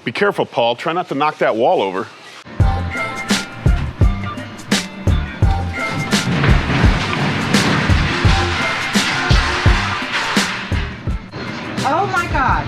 Be careful, Paul. Try not to knock that wall over. Oh my God.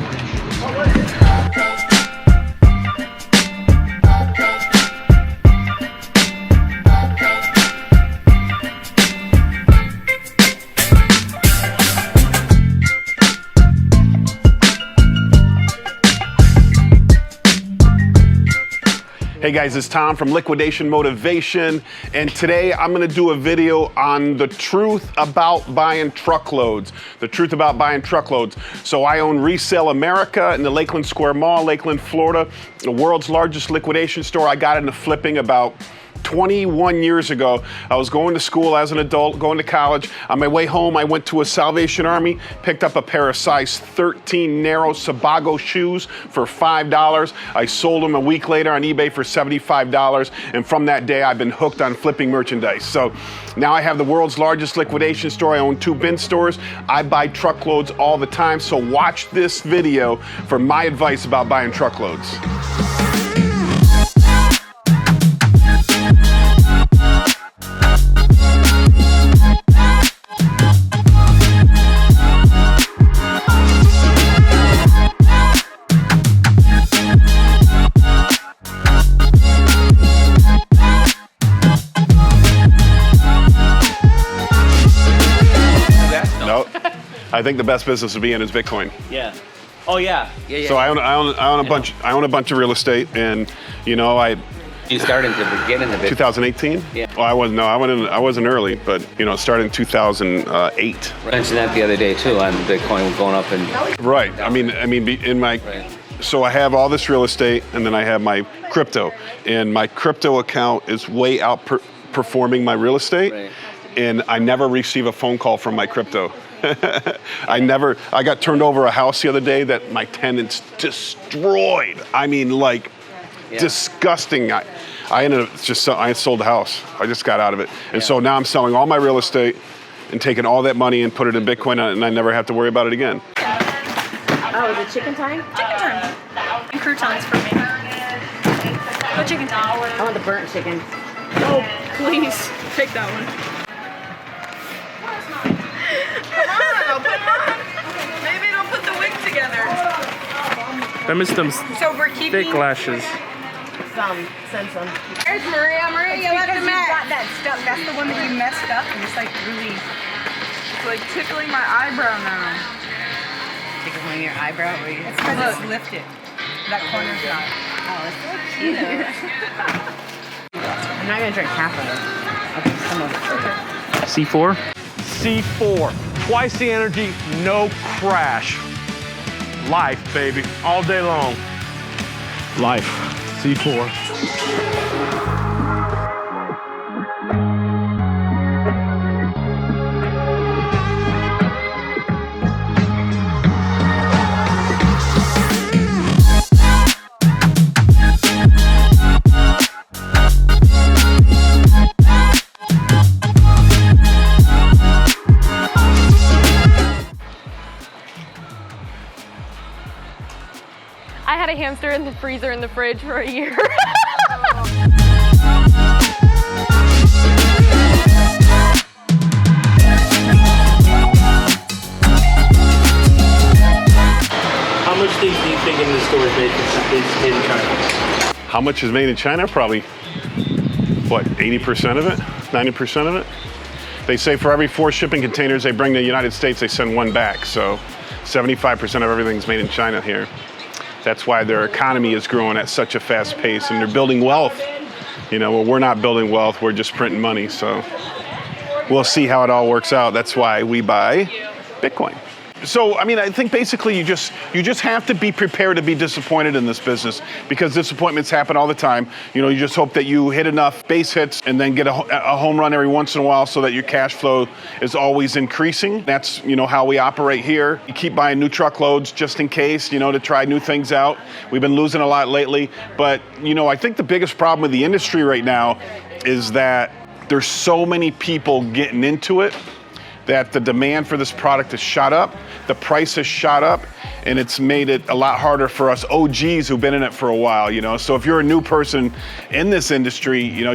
Hey guys, it's Tom from Liquidation Motivation, and today I'm gonna do a video on the truth about buying truckloads. The truth about buying truckloads. So I own Resale America in the Lakeland Square Mall, Lakeland, Florida, the world's largest liquidation store. I got into flipping about 21 years ago. I was going to school as an adult, going to college. On my way home, I went to a Salvation Army, picked up a pair of size 13 narrow Sebago shoes for $5. I sold them a week later on eBay for $75. And from that day, I've been hooked on flipping merchandise. So now I have the world's largest liquidation store. I own 2 bin stores. I buy truckloads all the time. So watch this video for my advice about buying truckloads. I think the best business to be in is Bitcoin. Yeah. Oh yeah. Yeah. So I own a bunch of real estate, and you know You started to get into Bitcoin. 2018. Yeah. Well, I wasn't early, but you know, it started in 2008. I mentioned that the other day too on Bitcoin going up and. Right. I mean, in my. Right. So I have all this real estate, and then I have my crypto, and my crypto account is way outperforming my real estate, Right. and I never receive a phone call from my crypto. I got turned over a house the other day that my tenants destroyed. I mean, like, disgusting. I ended up I sold the house. I just got out of it. And so now I'm selling all my real estate and taking all that money and put it in Bitcoin, and I never have to worry about it again. Oh, is it chicken time? Chicken time. And croutons for me. Go chicken time. I want the burnt chicken. Oh, please. Take that one. Maybe it'll put the wig together. Them is them So we're keeping thick lashes. Send some. There's Maria. Maria, you left the mat. Got that stuff. That's the one that you messed up, and it's like really, It's like tickling my eyebrow now. Tickling your eyebrow. Where you it's because it's lifted. That corner's not. Oh, it's so cute. I'm not gonna drink half of it. Okay, some of it. C4? C4, twice the energy, no crash. Life, baby, all day long. Life, C4. I had a hamster in the freezer in the fridge for a year. How much do you think in the store is made in China? How much is made in China? Probably, what, 80% of it? 90% of it? They say for every 4 shipping containers they bring to the United States, they send 1 back. So 75% of everything's made in China here. That's why their economy is growing at such a fast pace, and they're building wealth. You know, well, we're not building wealth, we're just printing money. So we'll see how it all works out. That's why we buy Bitcoin. So, I mean, I think basically you just have to be prepared to be disappointed in this business, because disappointments happen all the time. You know, you just hope that you hit enough base hits and then get a home run every once in a while so that your cash flow is always increasing. That's, you know, how we operate here. You keep buying new truckloads just in case, you know, to try new things out. We've been losing a lot lately, but, you know, I think the biggest problem with the industry right now is that there's so many people getting into it that the demand for this product has shot up, the price has shot up, and it's made it a lot harder for us OGs who've been in it for a while, you know. So if you're a new person in this industry, you know,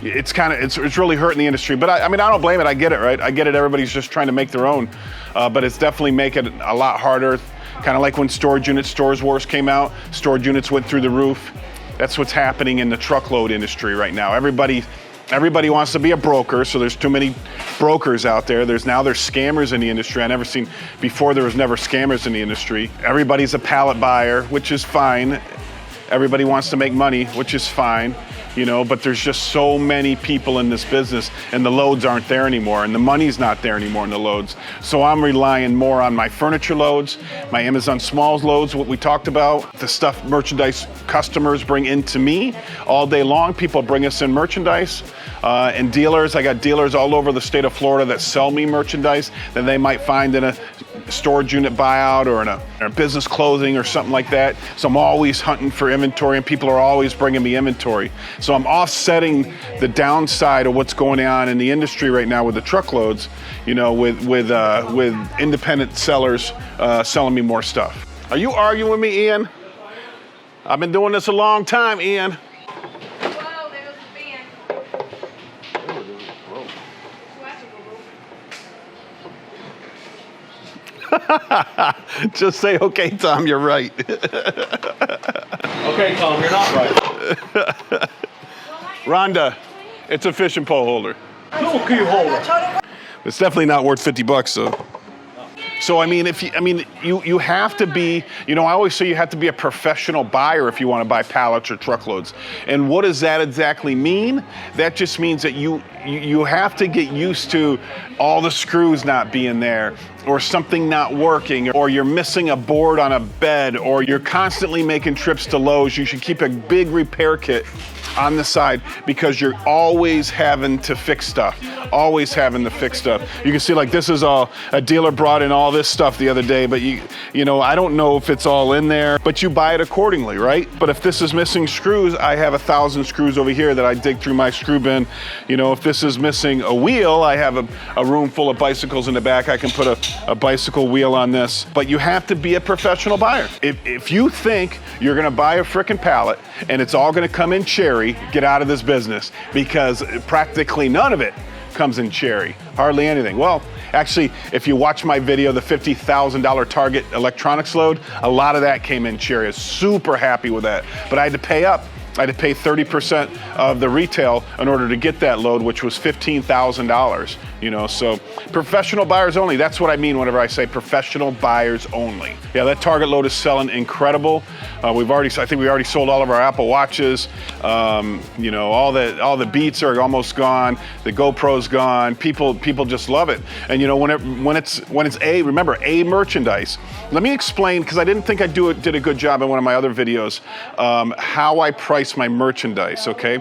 it's really hurting the industry. But I mean, I don't blame it. I get it, right? I get it. Everybody's just trying to make their own, but it's definitely making it a lot harder. Kind of like when Stores Wars came out, storage units went through the roof. That's what's happening in the truckload industry right now. Everybody wants to be a broker, so there's too many brokers out there. There's scammers in the industry. Before there was never scammers in the industry. Everybody's a pallet buyer, which is fine. Everybody wants to make money, which is fine, you know, but there's just so many people in this business and the loads aren't there anymore and the money's not there anymore in the loads. So I'm relying more on my furniture loads, my Amazon Smalls loads, what we talked about, the stuff merchandise customers bring into me all day long. People bring us in merchandise and dealers. I got dealers all over the state of Florida that sell me merchandise that they might find in a storage unit buyout or in a business closing or something like that. So I'm always hunting for inventory and people are always bringing me inventory. So I'm offsetting the downside of what's going on in the industry right now with the truckloads, you know, with independent sellers selling me more stuff. Are you arguing with me, Ian? I've been doing this a long time, Ian. Whoa, there goes the fan. Just say, okay, Tom, you're right. Okay, Tom, you're not right. Rhonda, it's a fishing pole holder. Key holder. It's definitely not worth $50 though. So I mean, you have to be, you know, I always say you have to be a professional buyer if you want to buy pallets or truckloads. And what does that exactly mean? That just means that you have to get used to all the screws not being there, or something not working, or you're missing a board on a bed, or you're constantly making trips to Lowe's. You should keep a big repair kit on the side because you're always having to fix stuff. Always having to fix stuff. You can see, like, this is all, a dealer brought in all this stuff the other day, but you know, I don't know if it's all in there, but you buy it accordingly, right? But if this is missing screws, I have 1,000 screws over here that I dig through my screw bin. You know, if this is missing a wheel, I have a room full of bicycles in the back. I can put a bicycle wheel on this. But you have to be a professional buyer. If you think you're gonna buy a frickin' pallet and it's all gonna come in cherry, get out of this business, because practically none of it comes in cherry, hardly anything. Well, actually, if you watch my video, the $50,000 Target electronics load, a lot of that came in cherry. I was super happy with that, but I had to pay up. I had to pay 30% of the retail in order to get that load, which was $15,000, you know, so professional buyers only. That's what I mean whenever I say professional buyers only. Yeah, that Target load is selling incredible. I think we already sold all of our Apple Watches. You know, all the Beats are almost gone. The GoPro's gone. People just love it. And you know, when it's remember, A merchandise. Let me explain, because I didn't think I did a good job in one of my other videos, how I price my merchandise, okay?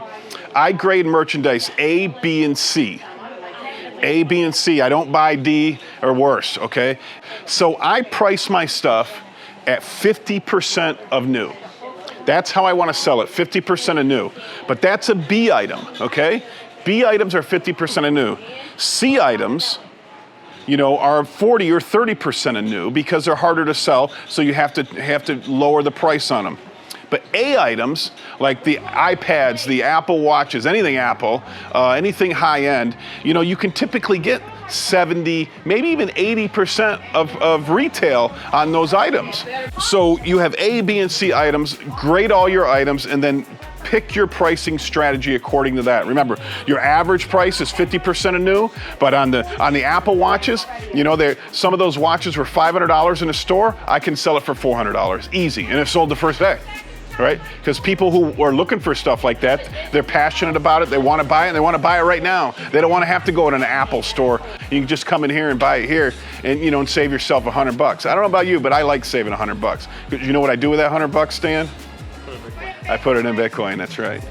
I grade merchandase A, B, and C. A, B, and C. I don't buy D or worse, okay? So I price my stuff at 50% of new. That's how I want to sell it, 50% of new. But that's a B item, okay? B items are 50% of new. C items, you know, are 40 or 30% of new because they're harder to sell, so you have to lower the price on them. But A items, like the iPads, the Apple Watches, anything Apple, anything high-end, you know, you can typically get 70, maybe even 80% of retail on those items. So you have A, B, and C items, grade all your items, and then pick your pricing strategy according to that. Remember, your average price is 50% of new, but on the Apple Watches, you know, some of those watches were $500 in a store. I can sell it for $400, easy, and it sold the first day. Right? Because people who are looking for stuff like that, they're passionate about it, they want to buy it, and they want to buy it right now. They don't want to have to go to an Apple store. You can just come in here and buy it here and, you know, and save yourself $100. I don't know about you, but I like saving $100. You know what I do with that $100, Stan? I put it in Bitcoin, that's right.